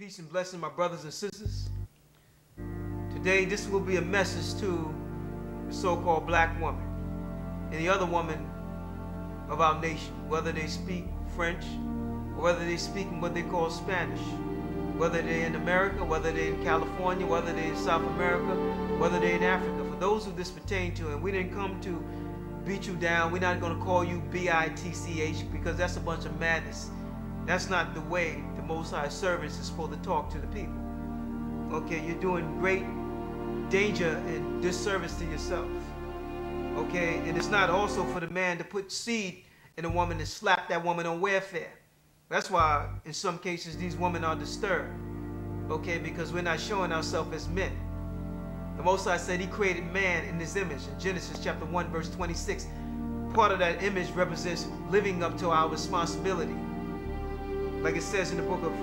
Peace and blessing, my brothers and sisters. Today, this will be a message to the so-called black woman and the other woman of our nation, whether they speak French or whether they speak in what they call Spanish, whether they're in America, whether they're in California, whether they're in South America, whether they're in Africa. For those who this pertain to, and we didn't come to beat you down. We're not going to call you B-I-T-C-H because that's a bunch of madness. That's not the way the Most High servants is supposed to talk to the people. Okay, you're doing great danger and disservice to yourself. Okay, and it's not also for the man to put seed in a woman and slap that woman on welfare. That's why in some cases these women are disturbed. Okay, because we're not showing ourselves as men. The Most High said he created man in his image in Genesis chapter 1 verse 26. Part of that image represents living up to our responsibility. Like it says in the book of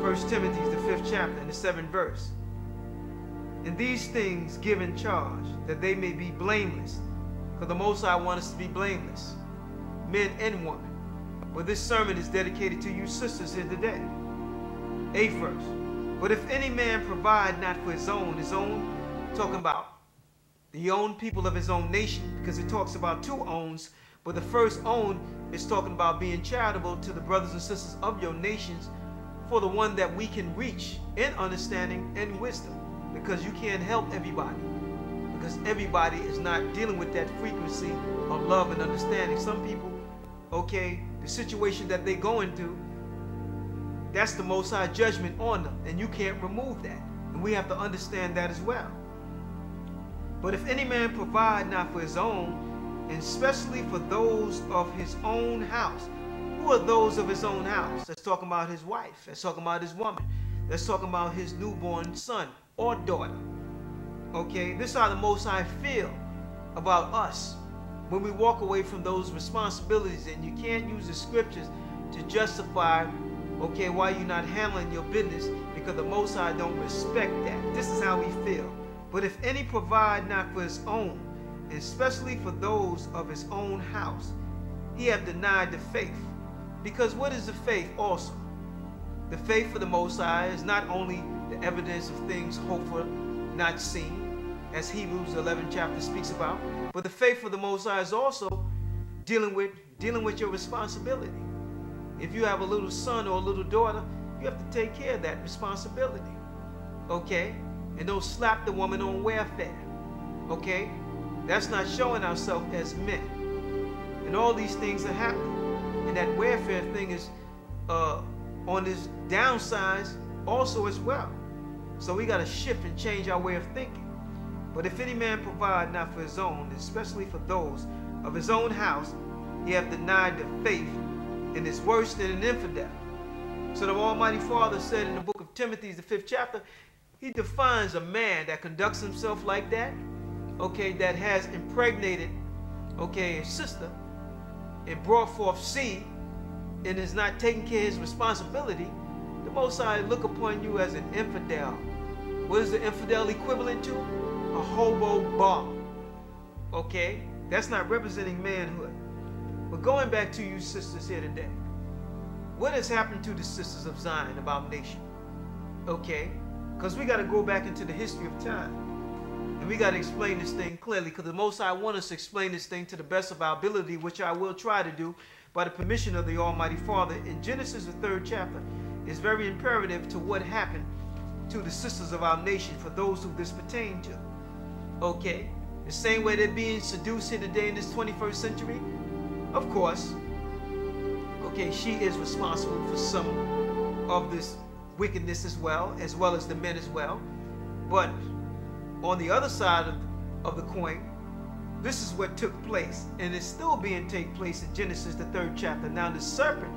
1 Timothy, the 5th chapter, in the 7th verse. And these things give in charge, that they may be blameless. Because the Most High wants us to be blameless, men and women. But this sermon is dedicated to you sisters here today. 8th verse. But if any man provide not for his own, talking about the own people of his own nation, because it talks about two owns, but the first own is talking about being charitable to the brothers and sisters of your nations, for the one that we can reach in understanding and wisdom, because you can't help everybody, because everybody is not dealing with that frequency of love and understanding. Some people, okay, the situation that they go into, that's the Most High judgment on them, and you can't remove that, and we have to understand that as well. But if any man provide not for his own, and especially for those of his own house. Who are those of his own house? That's talking about his wife. That's talking about his woman. That's talking about his newborn son or daughter. Okay, this is how the Most High feel about us when we walk away from those responsibilities, and you can't use the scriptures to justify, okay, why you're not handling your business, because the Most High don't respect that. This is how we feel. But if any provide not for his own, especially for those of his own house, he have denied the faith. Because what is the faith also? The faith for the Most High is not only the evidence of things hoped for, not seen, as Hebrews 11 chapter speaks about, but the faith for the Most High is also dealing with your responsibility. If you have a little son or a little daughter, you have to take care of that responsibility. Okay? And don't slap the woman on welfare. Okay? That's not showing ourselves as men. And all these things are happening. And that welfare thing is on this downside also as well. So we got to shift and change our way of thinking. But if any man provide not for his own, especially for those of his own house, he hath denied the faith and is worse than an infidel. So the Almighty Father said in the book of Timothy, the 5th chapter, he defines a man that conducts himself like that, okay, that has impregnated, okay, his sister and brought forth seed and is not taking care of his responsibility. The Most High look upon you as an infidel. What is the infidel equivalent to? A hobo bum. Okay, that's not representing manhood. But going back to you sisters here today, what has happened to the sisters of Zion about nation? Okay, because we got to go back into the history of time. And we got to explain this thing clearly, because the Most High wants us to explain this thing to the best of our ability, which I will try to do by the permission of the Almighty Father. In Genesis, the 3rd chapter, is very imperative to what happened to the sisters of our nation, for those who this pertain to. Okay, the same way they're being seduced here today in this 21st century, of course, okay, she is responsible for some of this wickedness as well as the men as well. But on the other side of the coin, this is what took place, and it's still being take place in Genesis, the 3rd chapter. Now the serpent,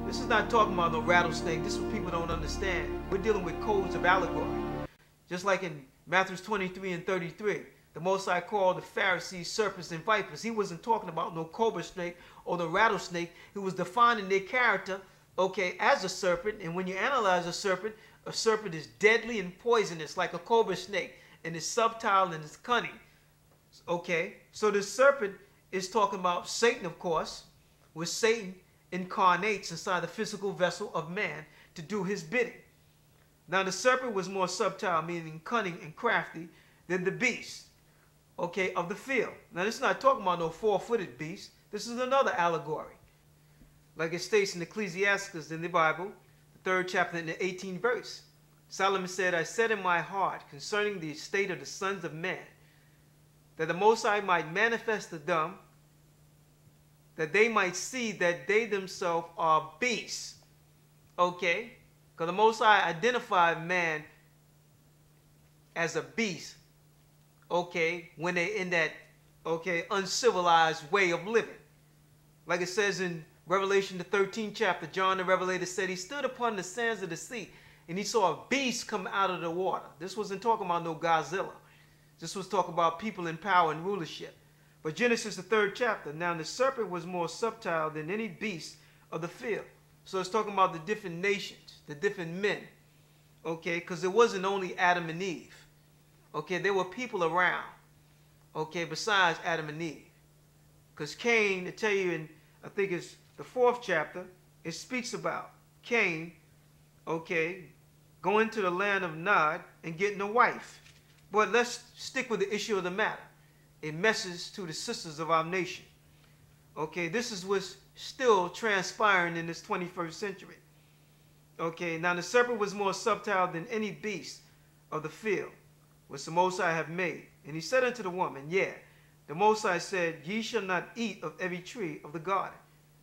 this is not talking about no rattlesnake. This is what people don't understand. We're dealing with codes of allegory. Just like in Matthew 23 and 33, the Most High called the Pharisees serpents and vipers. He wasn't talking about no cobra snake or no rattlesnake. He was defining their character, okay, as a serpent. And when you analyze a serpent is deadly and poisonous like a cobra snake, and it's subtle and it's cunning. Okay, so the serpent is talking about Satan, of course, where Satan incarnates inside the physical vessel of man to do his bidding. Now the serpent was more subtle, meaning cunning and crafty, than the beast, okay, of the field. Now this is not talking about no four-footed beast. This is another allegory. Like it states in Ecclesiastes in the Bible, the 3rd chapter in the 18th verse. Solomon said, I said in my heart concerning the estate of the sons of men, that the Most High might manifest to them, that they might see that they themselves are beasts. Okay? Because the Most High identified man as a beast, okay, when they're in that, okay, uncivilized way of living. Like it says in Revelation, the 13th chapter, John the Revelator said, he stood upon the sands of the sea, and he saw a beast come out of the water. This wasn't talking about no Godzilla. This was talking about people in power and rulership. But Genesis, the 3rd chapter, now the serpent was more subtle than any beast of the field. So it's talking about the different nations, the different men, okay, because it wasn't only Adam and Eve. Okay, there were people around, okay, besides Adam and Eve. Because Cain, to tell you in, I think it's the 4th chapter, it speaks about Cain, okay, going to the land of Nod and getting a wife. But let's stick with the issue of the matter. A message to the sisters of our nation. Okay, this is what's still transpiring in this 21st century. Okay, now the serpent was more subtle than any beast of the field, which the Most High have made. And he said unto the woman, yeah, the Most High said, ye shall not eat of every tree of the garden.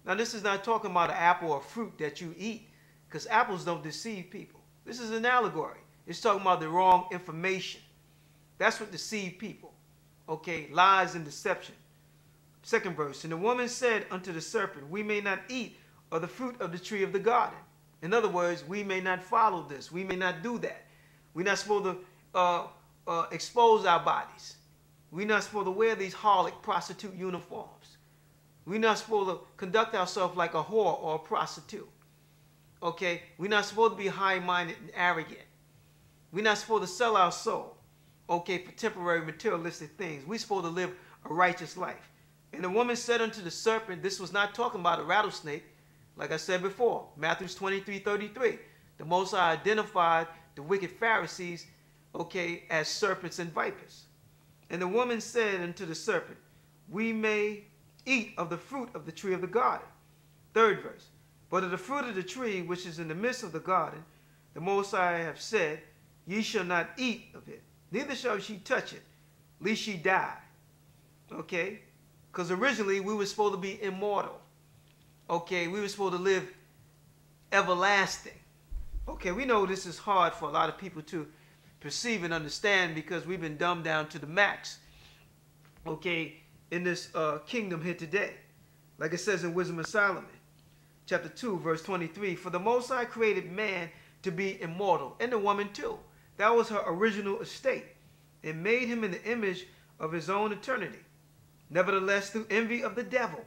Now this is not talking about an apple or fruit that you eat, because apples don't deceive people. This is an allegory. It's talking about the wrong information. That's what deceived people. Okay, lies and deception. 2nd verse, and the woman said unto the serpent, we may not eat of the fruit of the tree of the garden. In other words, we may not follow this. We may not do that. We're not supposed to expose our bodies. We're not supposed to wear these harlot prostitute uniforms. We're not supposed to conduct ourselves like a whore or a prostitute. Okay, we're not supposed to be high-minded and arrogant. We're not supposed to sell our soul, okay, for temporary materialistic things. We're supposed to live a righteous life. And the woman said unto the serpent, this was not talking about a rattlesnake, like I said before, Matthew 23:33. The Most High identified the wicked Pharisees, okay, as serpents and vipers. And the woman said unto the serpent, we may eat of the fruit of the tree of the garden. 3rd verse, but of the fruit of the tree which is in the midst of the garden, the Most High have said, ye shall not eat of it, neither shall she touch it, lest she die. Okay? Because originally we were supposed to be immortal. Okay? We were supposed to live everlasting. Okay, we know this is hard for a lot of people to perceive and understand because we've been dumbed down to the max. Okay, in this kingdom here today. Like it says in Wisdom of Solomon, chapter 2, verse 23, for the Most High created man to be immortal, and the woman too. That was her original estate, and made him in the image of his own eternity. Nevertheless, through envy of the devil,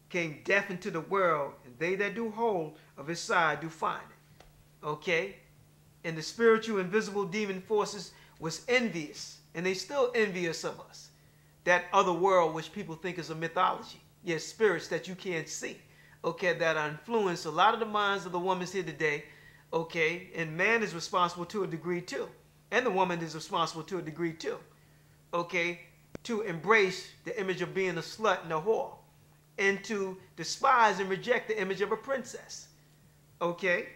came death into the world, and they that do hold of his side do find it. Okay? And the spiritual invisible demon forces was envious, and they still envious of us. That other world which people think is a mythology. Yes, spirits that you can't see. Okay, that influence a lot of the minds of the women here today. Okay, and man is responsible to a degree too. And the woman is responsible to a degree too. Okay, to embrace the image of being a slut and a whore. And to despise and reject the image of a princess. Okay,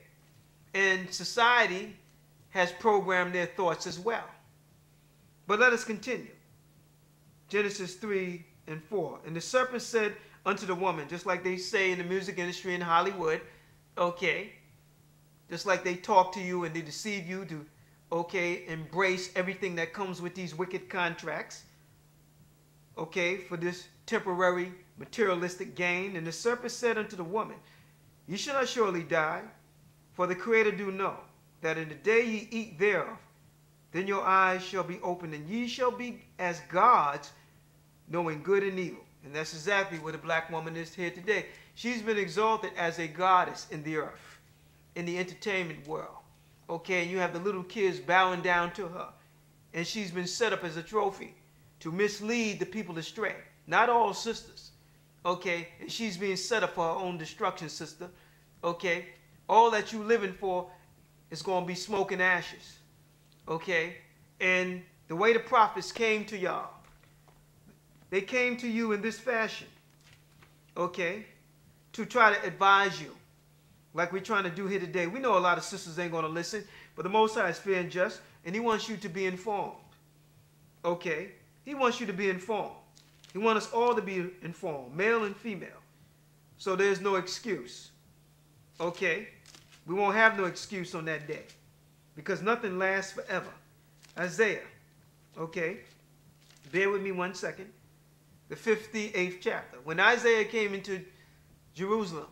and society has programmed their thoughts as well. But let us continue. Genesis 3 and 4. And the serpent said unto the woman, just like they say in the music industry in Hollywood, okay, just like they talk to you and they deceive you to, okay, embrace everything that comes with these wicked contracts, okay, for this temporary materialistic gain. And the serpent said unto the woman, ye shall not surely die, for the Creator do know that in the day ye eat thereof, then your eyes shall be opened, and ye shall be as gods, knowing good and evil. And that's exactly where the black woman is here today. She's been exalted as a goddess in the earth, in the entertainment world. Okay, and you have the little kids bowing down to her. And she's been set up as a trophy to mislead the people astray. Not all sisters. Okay, and she's being set up for her own destruction, sister. Okay, all that you living for it's going to be smoke and ashes. Okay? And the way the prophets came to y'all, they came to you in this fashion. Okay? To try to advise you. Like we're trying to do here today. We know a lot of sisters ain't going to listen, but the Most High is fair and just, and he wants you to be informed. Okay? He wants you to be informed. He wants us all to be informed, male and female. So there's no excuse. Okay? We won't have no excuse on that day, because nothing lasts forever. Isaiah. Okay? Bear with me 1 second. The 58th chapter. When Isaiah came into Jerusalem,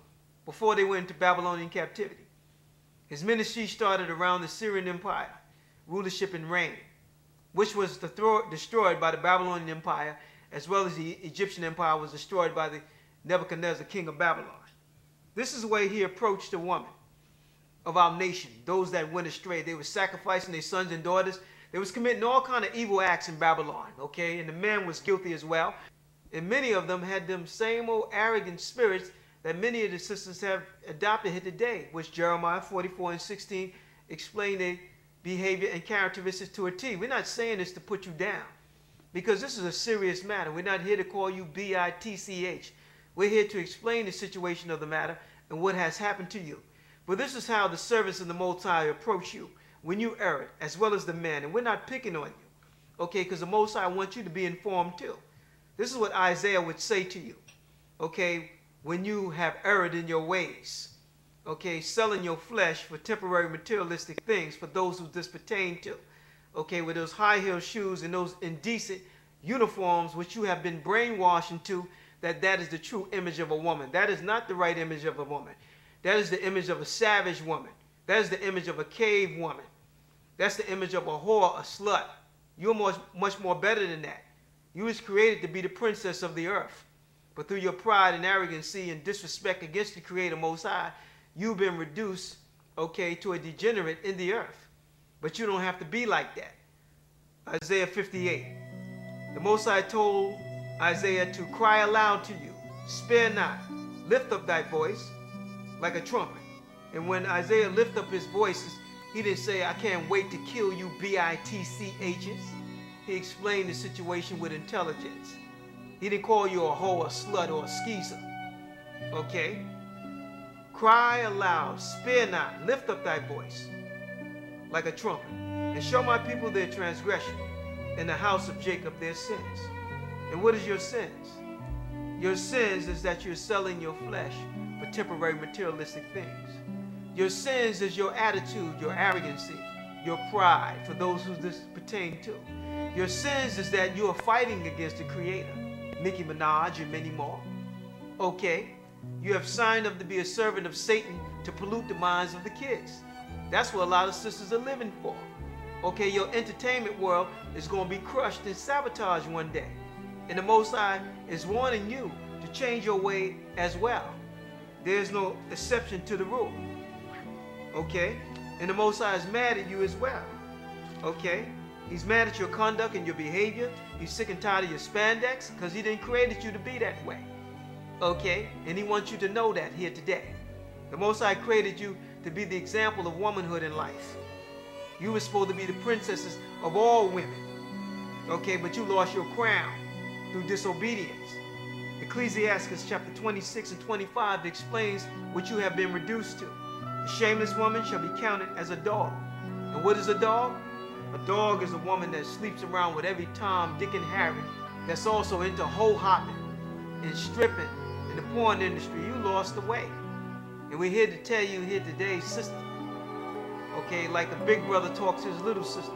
before they went into Babylonian captivity, his ministry started around the Syrian Empire, rulership and reign, which was destroyed by the Babylonian Empire, as well as the Egyptian Empire was destroyed by the Nebuchadnezzar, king of Babylon. This is the way he approached the woman of our nation, those that went astray. They were sacrificing their sons and daughters. They was committing all kind of evil acts in Babylon, okay? And the man was guilty as well. And many of them had them same old arrogant spirits that many of the sisters have adopted here today, which Jeremiah 44:16 explain their behavior and characteristics to a T. We're not saying this to put you down, because this is a serious matter. We're not here to call you bitch. We're here to explain the situation of the matter and what has happened to you. But this is how the servants of the Most High approach you when you err, as well as the man. And we're not picking on you, okay, because the Most High wants you to be informed too. This is what Isaiah would say to you, okay, when you have erred in your ways, okay, selling your flesh for temporary materialistic things for those who this pertain to, okay, with those high-heeled shoes and those indecent uniforms which you have been brainwashed into, that is the true image of a woman. That is not the right image of a woman. That is the image of a savage woman. That is the image of a cave woman. That's the image of a whore, a slut. You're much more better than that. You was created to be the princess of the earth. But through your pride and arrogancy and disrespect against the Creator Most High, you've been reduced, okay, to a degenerate in the earth. But you don't have to be like that. Isaiah 58. The Most High told Isaiah to cry aloud to you. Spare not. Lift up thy voice like a trumpet. And when Isaiah lifted up his voices, he didn't say, I can't wait to kill you bitchs. He explained the situation with intelligence. He didn't call you a hoe, a slut, or a skeezer. Okay? Cry aloud, spare not, lift up thy voice like a trumpet, and show my people their transgression, and the house of Jacob their sins. And what is your sins? Your sins is that you're selling your flesh for temporary materialistic things. Your sins is your attitude, your arrogancy, your pride, for those who this pertain to. Your sins is that you are fighting against the Creator, Nicki Minaj and many more. Okay? You have signed up to be a servant of Satan to pollute the minds of the kids. That's what a lot of sisters are living for. Okay, your entertainment world is going to be crushed and sabotaged one day. And the Most High is warning you to change your way as well. There's no exception to the rule. Okay? And the Most High is mad at you as well. Okay? He's mad at your conduct and your behavior. He's sick and tired of your spandex because he didn't create you to be that way. Okay? And he wants you to know that here today. The Most High created you to be the example of womanhood in life. You were supposed to be the princesses of all women. Okay? But you lost your crown through disobedience. Ecclesiastes chapter 26 and 25 explains what you have been reduced to. A shameless woman shall be counted as a dog. And what is a dog? A dog is a woman that sleeps around with every Tom, Dick, and Harry that's also into hoe-hopping and stripping in the porn industry. You lost the way. And we're here to tell you here today, sister, okay, like a big brother talks to his little sister.